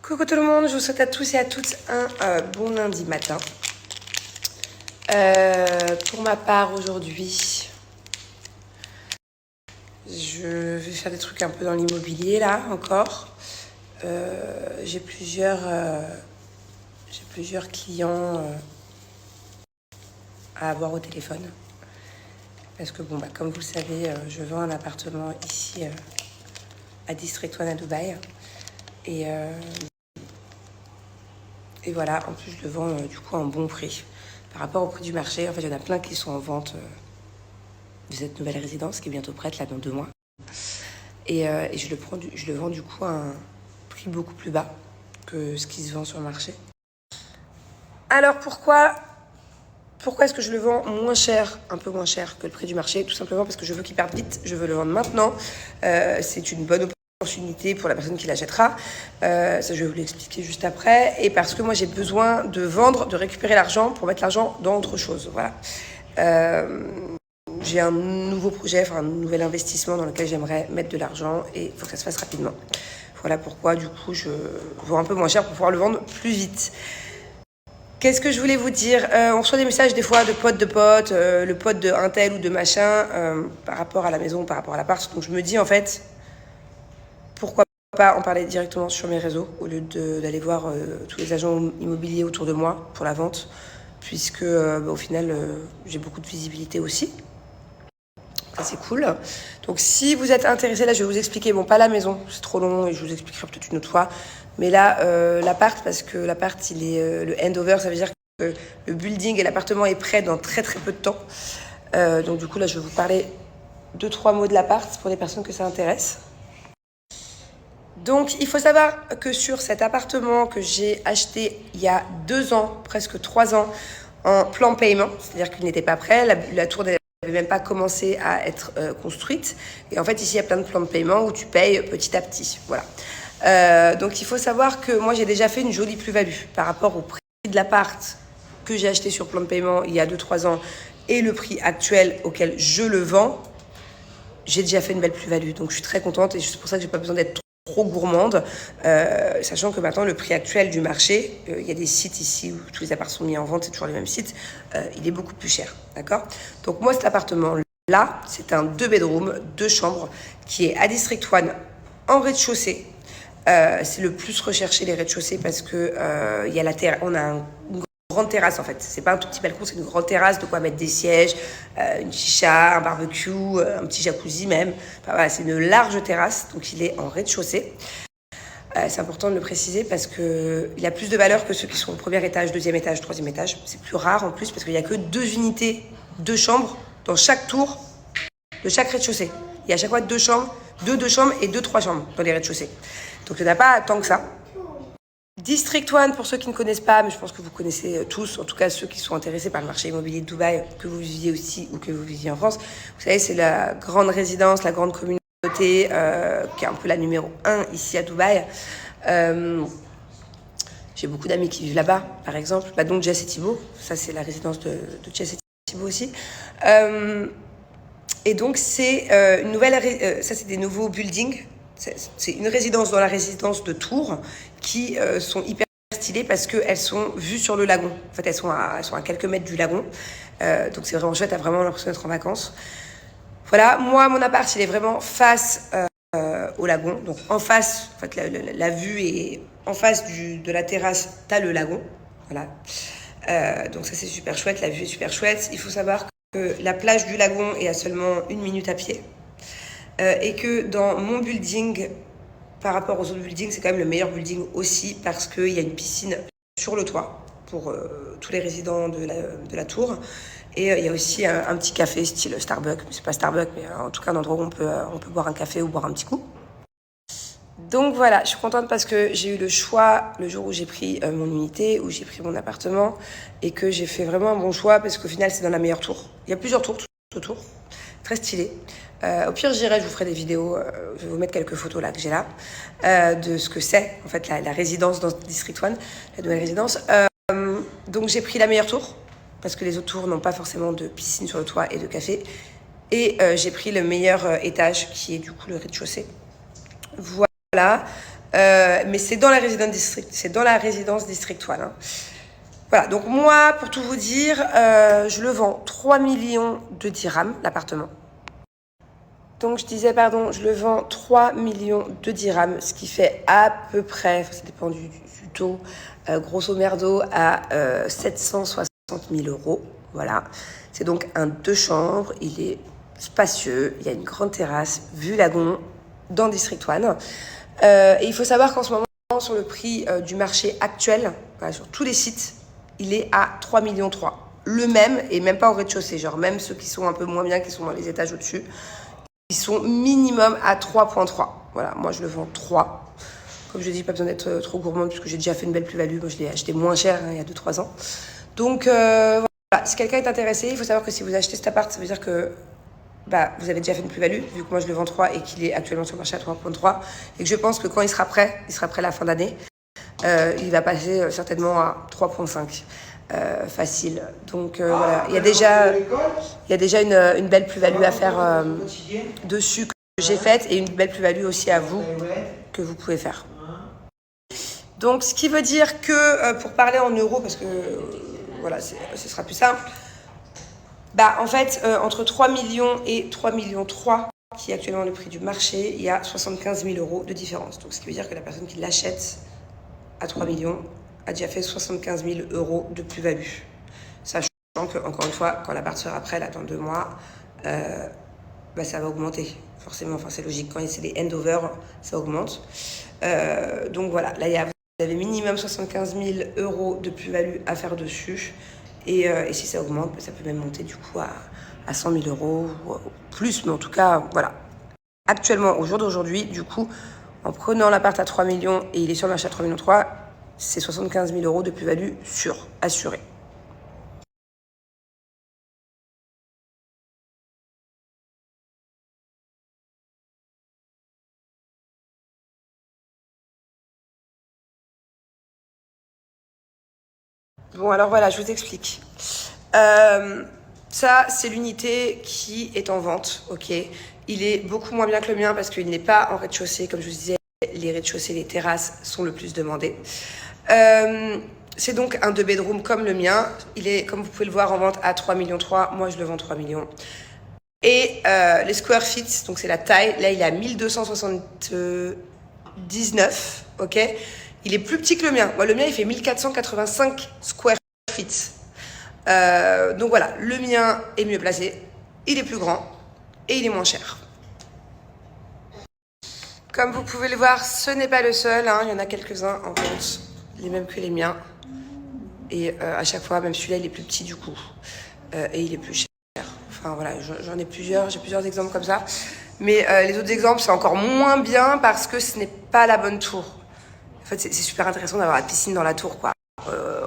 Coucou tout le monde, je vous souhaite à tous et à toutes un bon lundi matin. Pour ma part aujourd'hui, je vais faire des trucs un peu dans l'immobilier là encore. J'ai plusieurs clients à avoir au téléphone. Parce que bon, comme vous le savez, je vends un appartement ici à District 1 à Dubaï. Et voilà, en plus je le vends du coup à un bon prix. Par rapport au prix du marché, en fait il y en a plein qui sont en vente de cette nouvelle résidence qui est bientôt prête là dans 2 mois. Et je le vends du coup à un prix beaucoup plus bas que ce qui se vend sur le marché. Alors pourquoi est-ce que je le vends moins cher, un peu moins cher que le prix du marché? Tout simplement parce que je veux qu'il parte vite, je veux le vendre maintenant. C'est une bonne opportunité pour la personne qui l'achètera. Ça, je vais vous l'expliquer juste après. Et parce que moi, j'ai besoin de vendre, de récupérer l'argent pour mettre l'argent dans autre chose. Voilà. J'ai un nouveau projet, enfin un nouvel investissement dans lequel j'aimerais mettre de l'argent et il faut que ça se fasse rapidement. Voilà pourquoi, du coup, je vends un peu moins cher pour pouvoir le vendre plus vite. Qu'est-ce que je voulais vous dire? On reçoit des messages des fois de potes, le pote de un tel ou de machin, par rapport à la maison, par rapport à l'appart. Donc je me dis en fait, pourquoi pas en parler directement sur mes réseaux au lieu d'aller voir tous les agents immobiliers autour de moi pour la vente, puisque au final j'ai beaucoup de visibilité aussi. Ça c'est cool. Donc si vous êtes intéressé, là je vais vous expliquer, bon pas la maison, c'est trop long et je vous expliquerai peut-être une autre fois, mais là l'appart, parce que l'appart il est le handover, ça veut dire que le building et l'appartement est prêt dans très très peu de temps. Donc du coup là je vais vous parler 2-3 mots de l'appart pour les personnes que ça intéresse. Donc il faut savoir que sur cet appartement que j'ai acheté il y a 2 ans, presque 3 ans, en plan paiement, c'est-à-dire qu'il n'était pas prêt, la tour n'avait même pas commencé à être construite. Et en fait, ici, il y a plein de plans de paiement où tu payes petit à petit. Voilà. Donc, il faut savoir que moi, j'ai déjà fait une jolie plus-value par rapport au prix de l'appart que j'ai acheté sur plan de paiement il y a 2-3 ans et le prix actuel auquel je le vends. J'ai déjà fait une belle plus-value. Donc, je suis très contente et c'est pour ça que j'ai pas besoin d'être trop gourmande, sachant que maintenant le prix actuel du marché, il y a des sites ici où tous les apparts sont mis en vente, c'est toujours les mêmes sites, il est beaucoup plus cher, d'accord? Donc moi cet appartement là, c'est un 2 bedrooms, 2 chambres, qui est à District 1 en rez-de-chaussée. C'est le plus recherché les rez-de-chaussée parce que y a on a une grande terrasse en fait, c'est pas un tout petit balcon, c'est une grande terrasse, de quoi mettre des sièges, une chicha, un barbecue, un petit jacuzzi même. Enfin, voilà, c'est une large terrasse, donc il est en rez-de-chaussée. C'est important de le préciser parce qu'il a plus de valeur que ceux qui sont au premier étage, deuxième étage, troisième étage. C'est plus rare en plus parce qu'il n'y a que 2 unités, 2 chambres dans chaque tour de chaque rez-de-chaussée. Il y a à chaque fois 2 chambres, 2 chambres et 2-3 chambres dans les rez-de-chaussée. Donc il n'y en a pas tant que ça. District 1, pour ceux qui ne connaissent pas, mais je pense que vous connaissez tous, en tout cas ceux qui sont intéressés par le marché immobilier de Dubaï, que vous viviez aussi ou que vous viviez en France. Vous savez, c'est la grande résidence, la grande communauté, qui est un peu la numéro 1 ici à Dubaï. J'ai beaucoup d'amis qui vivent là-bas, par exemple. Donc Jess et Thibaut, ça c'est la résidence de Jess et Thibaut aussi. Et donc c'est une nouvelle, ça c'est des nouveaux buildings. C'est une résidence dans la résidence de Tours qui sont hyper stylées parce qu'elles sont vues sur le lagon. En fait, elles sont à quelques mètres du lagon. Donc c'est vraiment chouette, t'as vraiment l'impression d'être en vacances. Voilà, moi, mon appart, il est vraiment face au lagon. Donc en face, en fait, la vue est en face de la terrasse, t'as le lagon. Voilà. Donc ça, c'est super chouette, la vue est super chouette. Il faut savoir que la plage du lagon est à seulement 1 minute à pied. Et que dans mon building, par rapport aux autres buildings, c'est quand même le meilleur building aussi parce qu'il y a une piscine sur le toit pour tous les résidents de la tour. Et il y a aussi un petit café style Starbucks. C'est pas Starbucks, mais en tout cas un endroit où on peut boire un café ou boire un petit coup. Donc voilà, je suis contente parce que j'ai eu le choix le jour où j'ai pris mon unité, où j'ai pris mon appartement et que j'ai fait vraiment un bon choix parce qu'au final, c'est dans la meilleure tour. Il y a plusieurs tours tout autour, très stylé. Au pire, j'irai, je vous ferai des vidéos, je vais vous mettre quelques photos là que j'ai là, de ce que c'est en fait la résidence dans District 1, la nouvelle résidence. Donc j'ai pris la meilleure tour, parce que les autres tours n'ont pas forcément de piscine sur le toit et de café. Et j'ai pris le meilleur étage, qui est du coup le rez-de-chaussée. Voilà. Mais c'est dans la résidence district, c'est dans la résidence District 1. Hein. Voilà, donc moi, pour tout vous dire, je le vends 3 millions de dirhams, l'appartement. Donc je disais, pardon, je le vends 3 millions de dirhams, ce qui fait à peu près, ça dépend du taux, grosso merdo, à 760 000 euros. Voilà, c'est donc un 2 chambres, il est spacieux, il y a une grande terrasse, vue lagon, dans District 1. Et il faut savoir qu'en ce moment, sur le prix du marché actuel, voilà, sur tous les sites, il est à 3,3 millions. Le même, et même pas au rez-de-chaussée, genre même ceux qui sont un peu moins bien, qui sont dans les étages au-dessus, ils sont minimum à 3,3. Voilà, moi je le vends 3. Comme je dis, pas besoin d'être trop gourmand puisque j'ai déjà fait une belle plus-value. Moi je l'ai acheté moins cher il y a 2-3 ans. Donc voilà, si quelqu'un est intéressé, il faut savoir que si vous achetez cet appart, ça veut dire que vous avez déjà fait une plus-value, vu que moi je le vends 3 et qu'il est actuellement sur le marché à 3,3. Et que je pense que quand il sera prêt à la fin d'année, il va passer certainement à 3,5. Facile. Donc voilà, il y a déjà une belle plus-value à faire dessus que j'ai faite et une belle plus-value aussi à vous que vous pouvez faire. Donc ce qui veut dire que pour parler en euros, parce que voilà, ce sera plus simple, en fait entre 3 millions et 3,3 millions, qui est actuellement le prix du marché, il y a 75 000 euros de différence. Donc ce qui veut dire que la personne qui l'achète à 3 millions a déjà fait 75 000 euros de plus-value. Sachant que, encore une fois, quand l'appart sera prêt, là, dans 2 mois, ça va augmenter. Forcément, enfin, c'est logique. Quand c'est des handover, ça augmente. Donc voilà, là, vous avez minimum 75 000 euros de plus-value à faire dessus. Et si ça augmente, ça peut même monter du coup à 100 000 euros ou plus. Mais en tout cas, voilà. Actuellement, au jour d'aujourd'hui, du coup, en prenant l'appart à 3 millions et il est sur le marché à 3,3 millions, c'est 75 000 euros de plus-value sûre, assurée. Bon, alors voilà, je vous explique. Ça, c'est l'unité qui est en vente, ok. Il est beaucoup moins bien que le mien parce qu'il n'est pas en rez-de-chaussée. Comme je vous disais, les rez-de-chaussée, les terrasses sont le plus demandés. C'est donc un 2-bedroom comme le mien. Il est, comme vous pouvez le voir, en vente à 3,3 millions. Moi, je le vends 3 millions. Et les square feet, donc c'est la taille. Là, il est à 1279, ok. Il est plus petit que le mien. Moi, le mien, il fait 1485 square feet. Donc voilà, le mien est mieux placé. Il est plus grand et il est moins cher. Comme vous pouvez le voir, ce n'est pas le seul. Hein. Il y en a quelques-uns en vente, les mêmes que les miens. Et à chaque fois, même celui-là, il est plus petit du coup. Et il est plus cher. Enfin voilà, j'en ai plusieurs. J'ai plusieurs exemples comme ça. Mais les autres exemples, c'est encore moins bien parce que ce n'est pas la bonne tour. En fait, c'est super intéressant d'avoir la piscine dans la tour, quoi.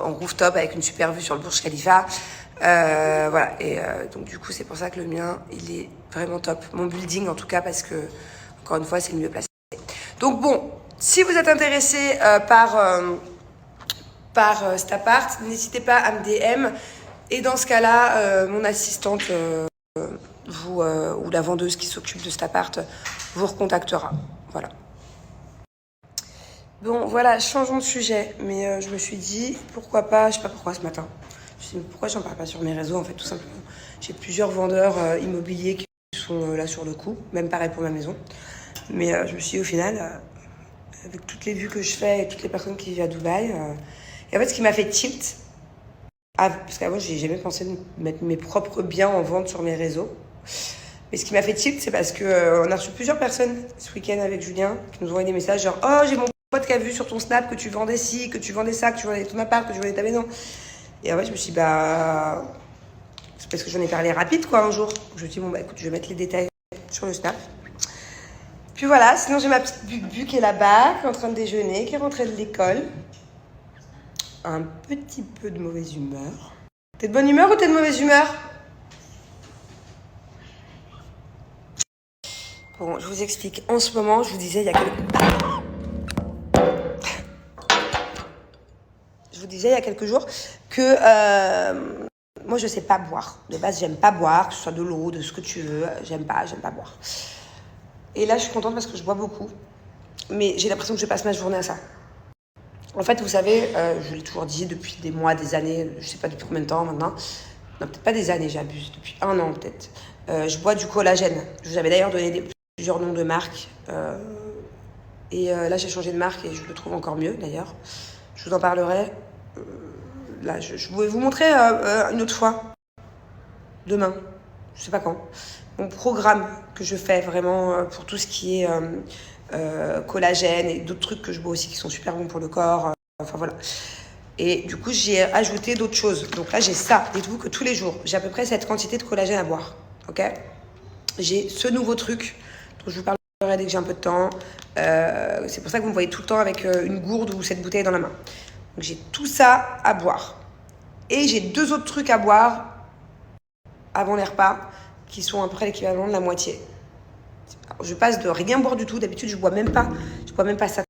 En rooftop avec une super vue sur le Burj Khalifa. Voilà. Et donc du coup, c'est pour ça que le mien, il est vraiment top. Mon building, en tout cas, parce que, encore une fois, c'est le mieux placé. Donc bon, si vous êtes intéressé par cet appart, n'hésitez pas à me DM. Et dans ce cas-là, mon assistante, ou la vendeuse qui s'occupe de cet appart, vous recontactera. Voilà. Bon, voilà, changeons de sujet. Mais je me suis dit, pourquoi pas, je sais pas pourquoi ce matin. Je me suis dit, pourquoi j'en parle pas sur mes réseaux, en fait, tout simplement. J'ai plusieurs vendeurs immobiliers qui sont là sur le coup. Même pareil pour ma maison. Mais je me suis dit, au final, avec toutes les vues que je fais et toutes les personnes qui vivent à Dubaï, et en fait, ce qui m'a fait tilt, parce qu'avant, j'ai jamais pensé de mettre mes propres biens en vente sur mes réseaux. Mais ce qui m'a fait tilt, c'est parce que on a reçu plusieurs personnes ce week-end avec Julien qui nous ont envoyé des messages genre « Oh, j'ai mon pote qui a vu sur ton Snap que tu vendais ci, que tu vendais ça, que tu vendais ton appart, que tu vendais ta maison. » Et en fait, je me suis dit « c'est parce que j'en ai parlé rapide, quoi, un jour. » Je me suis dit « Bon, écoute, je vais mettre les détails sur le Snap. » Puis voilà, sinon j'ai ma petite Bubu qui est là-bas, qui est en train de déjeuner, qui est rentrée de l'école. Un petit peu de mauvaise humeur. T'es de bonne humeur ou t'es de mauvaise humeur? Bon, je vous explique. En ce moment, je vous disais il y a quelques jours que moi, je sais pas boire. De base, j'aime pas boire, que ce soit de l'eau, de ce que tu veux. J'aime pas boire. Et là, je suis contente parce que je bois beaucoup. mais j'ai l'impression que je passe ma journée à ça. En fait, vous savez, je vous l'ai toujours dit depuis des mois, des années, je sais pas depuis combien de temps maintenant. Non, peut-être pas des années, j'abuse, depuis 1 an peut-être. Je bois du collagène. Je vous avais d'ailleurs donné plusieurs noms de marques. Là, j'ai changé de marque et je le trouve encore mieux d'ailleurs. Je vous en parlerai. Là, je vais vous montrer une autre fois. Demain, je sais pas quand. Mon programme que je fais vraiment pour tout ce qui est collagène et d'autres trucs que je bois aussi qui sont super bons pour le corps. Enfin voilà. Et du coup, j'ai ajouté d'autres choses. Donc là, j'ai ça. Dites-vous que tous les jours, j'ai à peu près cette quantité de collagène à boire. Ok ? J'ai ce nouveau truc dont je vous parlerai dès que j'ai un peu de temps. C'est pour ça que vous me voyez tout le temps avec une gourde ou cette bouteille dans la main. Donc j'ai tout ça à boire. Et j'ai 2 autres trucs à boire avant les repas qui sont à peu près l'équivalent de la moitié. Alors, je passe de rien boire du tout. D'habitude, je bois même pas ça